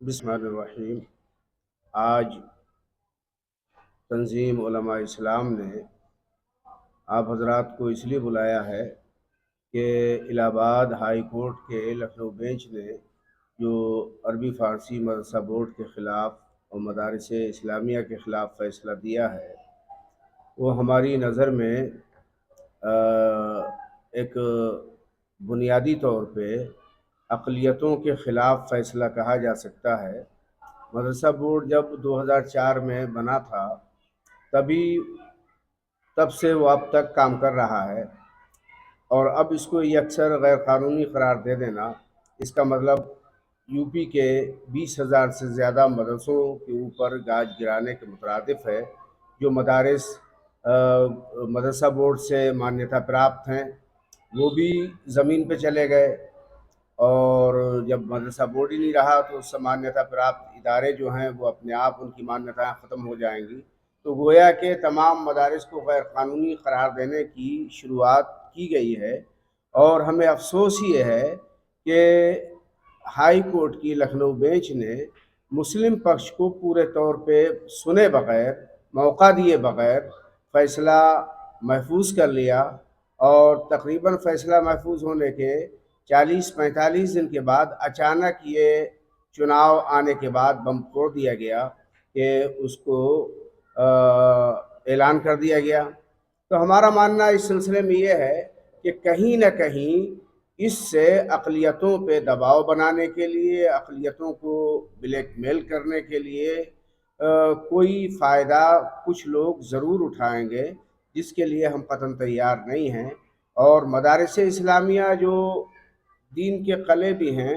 बिस्मिल्लाहिर्रहमानिर्रहीम। आज तंजीम उलमा इस्लाम ने आप हजरात को इसलिए बुलाया है कि इलाहाबाद हाई कोर्ट के लखनऊ बेंच ने जो अरबी फ़ारसी मदरसा बोर्ड के ख़िलाफ़ और मदारिस इस्लामिया के ख़िलाफ़ फ़ैसला दिया है, वो हमारी नज़र में एक बुनियादी तौर पे अक़लियतों के ख़िलाफ़ फ़ैसला कहा जा सकता है। मदरसा बोर्ड जब 2004 में बना था तब से वो अब तक काम कर रहा है, और अब इसको ये अक्सर गैर कानूनी करार दे देना, इसका मतलब यूपी के 20,000 से ज़्यादा मदरसों के ऊपर गाज गिराने के मुतरादिफ है। जो मदारिस मदरसा बोर्ड से मान्यता प्राप्त हैं वो भी ज़मीन पे चले गए, और जब मदरसा बोर्ड ही नहीं रहा तो उससे मान्यता प्राप्त इदारे जो हैं वो अपने आप उनकी मान्यताएँ ख़त्म हो जाएंगी। तो गोया के तमाम मदारिस को गैर कानूनी करार देने की शुरुआत की गई है, और हमें अफसोस ये है कि हाई कोर्ट की लखनऊ बेंच ने मुस्लिम पक्ष को पूरे तौर पे सुने बग़ैर, मौका दिए बग़ैर फ़ैसला महफूज कर लिया, और तकरीबन फ़ैसला महफूज होने के 40-45 दिन के बाद अचानक ये चुनाव आने के बाद बम फोड़ दिया गया कि उसको ऐलान कर दिया गया। तो हमारा मानना इस सिलसिले में ये है कि कहीं न कहीं इससे अक़लियतों पे दबाव बनाने के लिए, अक़लियतों को ब्लैकमेल करने के लिए कोई फ़ायदा कुछ लोग ज़रूर उठाएंगे, जिसके लिए हम कतई तैयार नहीं हैं। और मदारिस इस्लामिया जो दीन के क़ले भी हैं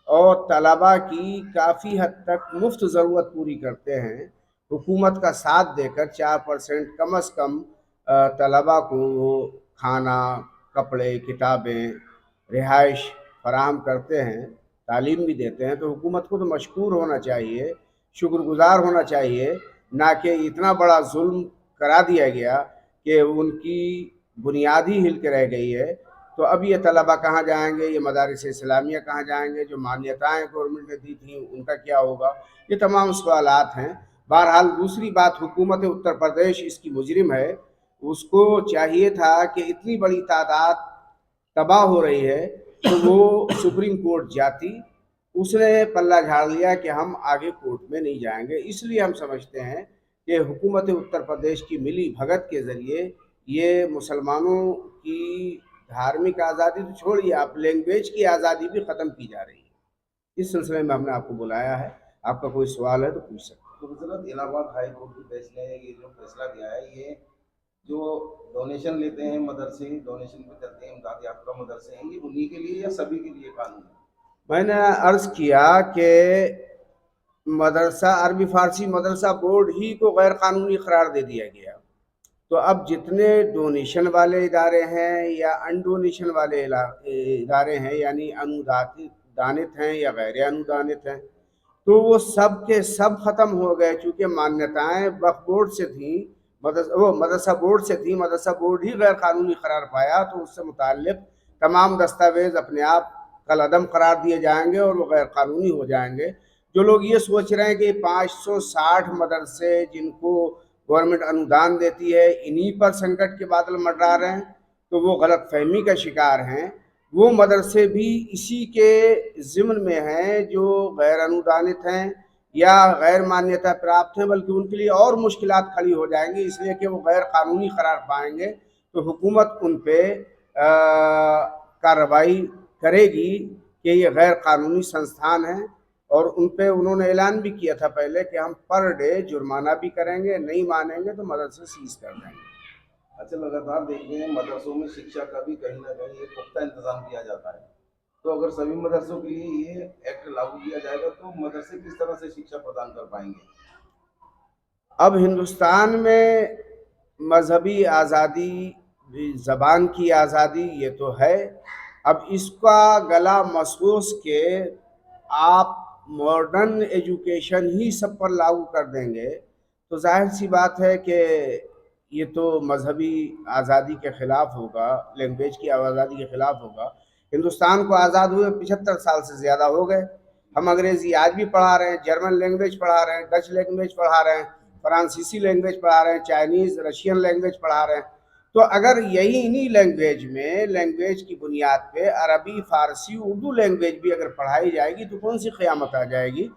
और तलबा की काफ़ी हद तक मुफ्त ज़रूरत पूरी करते हैं, हुकूमत का साथ देकर 4% कम अज़ कम तलबा को खाना, कपड़े, किताबें, रिहाइश फराहम करते हैं, तालीम भी देते हैं, तो हुकूमत को तो मशकूर होना चाहिए, शुक्रगुज़ार होना चाहिए, ना कि इतना बड़ा जुल्म करा दिया गया कि उनकी बुनियाद ही हिल के रह गई है। तो अब ये तलबा कहाँ जाएंगे, ये मदारिस इस्लामिया कहाँ जाएंगे, जो मान्यताएँ गवर्नमेंट ने दी थी उनका क्या होगा, ये तमाम सवालात हैं। बहरहाल दूसरी बात, हुकूमत उत्तर प्रदेश इसकी मुजरिम है, उसको चाहिए था कि इतनी बड़ी तादाद तबाह हो रही है तो वो सुप्रीम कोर्ट जाती, उसने पल्ला झाड़ लिया कि हम आगे कोर्ट में नहीं जाएंगे। इसलिए हम समझते हैं कि हुकूमत उत्तर प्रदेश की मिली भगत के ज़रिए ये मुसलमानों की धार्मिक आज़ादी तो छोड़िए, आप लैंग्वेज की आज़ादी भी ख़त्म की जा रही है। इस सिलसिले में हमने आपको बुलाया है, आपका कोई सवाल है तो पूछ सकते हैं। तो हजरत इलाहाबाद हाई कोर्ट के बेंच ने ये जो फैसला दिया है, ये जो डोनेशन लेते हैं मदरसे, डोनेशन पे चलते हैं इमदाद याफ्ता मदरसे हैं, ये उन्हीं के लिए या सभी के लिए कानून है? मैंने अर्ज़ किया कि मदरसा अरबी फ़ारसी मदरसा बोर्ड ही को गैर कानूनी करार दे दिया गया। तो अब जितने डोनेशन वाले इदारे हैं या अनडोनेशन वाले इदारे हैं, यानी अनुदानित हैं या गैर अनुदानित हैं, तो वो सब के सब ख़त्म हो गए, चूँकि मान्यताएँ वक्फ बोर्ड से थी, मदरसा बोर्ड से थी, मदरसा बोर्ड ही गैर कानूनी करार पाया, तो उससे मुताल्लिक़ तमाम दस्तावेज़ अपने आप कलअदम करार दिए जाएंगे और वो गैर कानूनी हो जाएंगे। जो लोग ये सोच रहे हैं कि 560 मदरसे जिनको गवर्नमेंट अनुदान देती है इन्हीं पर संकट के बादल मंडरा रहे हैं, तो वो गलत फहमी का शिकार हैं। वो मदरसे भी इसी के ज़िम्न में हैं जो गैर अनुदानित हैं या गैर मान्यता प्राप्त हैं, बल्कि उनके लिए और मुश्किलात खड़ी हो जाएंगी, इसलिए कि वो गैर कानूनी करार पाएंगे। तो हुकूमत उन पे कार्रवाई करेगी कि ये गैर कानूनी संस्थान हैं, और उन पे उन्होंने ऐलान भी किया था पहले कि हम पर डे जुर्माना भी करेंगे, नहीं मानेंगे तो मदरसे सीज कर देंगे। अच्छा, लगातार देख रहे हैं मदरसों में शिक्षा का भी कहीं ना कहीं एक पुख्ता इंतजाम किया जाता है, तो अगर सभी मदरसों के लिए ये एक्ट लागू किया जाएगा तो मदरसे किस तरह से शिक्षा प्रदान कर पाएंगे? अब हिंदुस्तान में मजहबी आज़ादी, ज़बान की आज़ादी ये तो है, अब इसका गला मसोस के आप मॉडर्न एजुकेशन ही सब पर लागू कर देंगे, तो जाहिर सी बात है कि ये तो मजहबी आज़ादी के ख़िलाफ़ होगा, लैंग्वेज की आज़ादी के ख़िलाफ़ होगा। हिंदुस्तान को आज़ाद हुए 75 साल से ज़्यादा हो गए, ہم انگریزی آج بھی پڑھا رہے ہیں، جرمن لینگویج پڑھا رہے ہیں، ڈچ لینگویج پڑھا رہے ہیں، فرانسیسی لینگویج پڑھا رہے ہیں، چائنیز رشین لینگویج پڑھا رہے ہیں. تو اگر یہی انہی لینگویج میں لینگویج کی بنیاد پہ عربی، فارسی، اردو لینگویج بھی اگر پڑھائی جائے گی تو کون سی قیامت آ جائے گی.